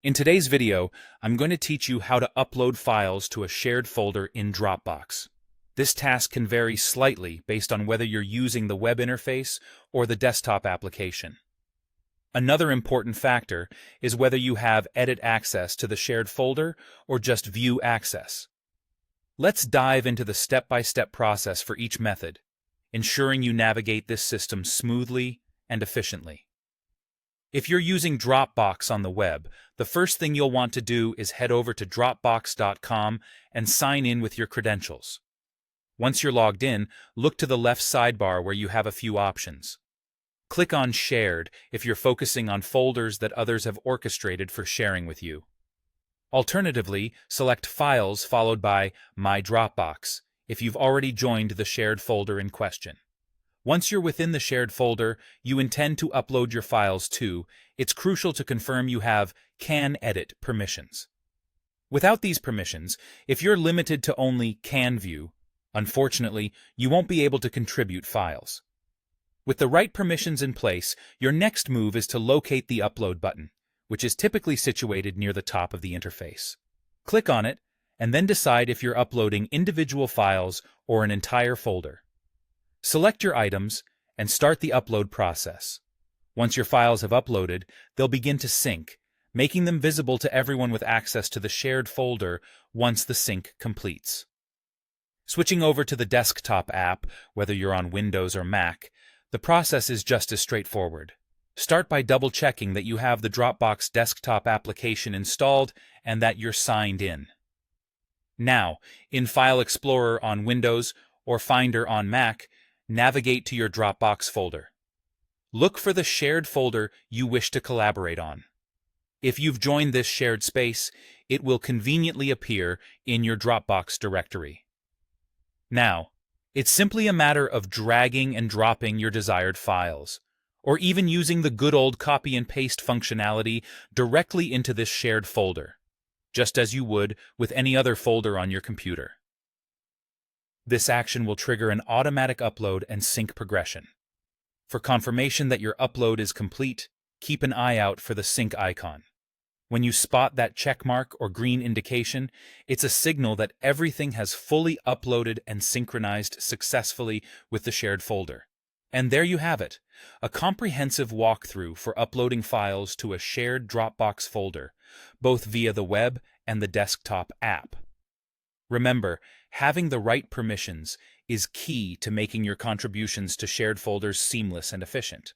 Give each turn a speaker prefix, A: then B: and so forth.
A: In today's video, I'm going to teach you how to upload files to a shared folder in Dropbox. This task can vary slightly based on whether you're using the web interface or the desktop application. Another important factor is whether you have edit access to the shared folder or just view access. Let's dive into the step-by-step process for each method, ensuring you navigate this system smoothly and efficiently. If you're using Dropbox on the web, the first thing you'll want to do is head over to Dropbox.com and sign in with your credentials. Once you're logged in, look to the left sidebar where you have a few options. Click on Shared if you're focusing on folders that others have orchestrated for sharing with you. Alternatively, select Files followed by My Dropbox if you've already joined the shared folder in question. Once you're within the shared folder you intend to upload your files to, it's crucial to confirm you have Can Edit permissions. Without these permissions, if you're limited to only Can View, unfortunately, you won't be able to contribute files. With the right permissions in place, your next move is to locate the Upload button, which is typically situated near the top of the interface. Click on it, and then decide if you're uploading individual files or an entire folder. Select your items and start the upload process. Once your files have uploaded, they'll begin to sync, making them visible to everyone with access to the shared folder once the sync completes. Switching over to the desktop app, whether you're on Windows or Mac, the process is just as straightforward. Start by double-checking that you have the Dropbox desktop application installed and that you're signed in. Now, in File Explorer on Windows or Finder on Mac, navigate to your Dropbox folder. Look for the shared folder you wish to collaborate on. If you've joined this shared space, it will conveniently appear in your Dropbox directory. Now, it's simply a matter of dragging and dropping your desired files, or even using the good old copy and paste functionality directly into this shared folder, just as you would with any other folder on your computer. This action will trigger an automatic upload and sync progression. For confirmation that your upload is complete, keep an eye out for the sync icon. When you spot that check mark or green indication, it's a signal that everything has fully uploaded and synchronized successfully with the shared folder. And there you have it, a comprehensive walkthrough for uploading files to a shared Dropbox folder, both via the web and the desktop app. Remember, having the right permissions is key to making your contributions to shared folders seamless and efficient.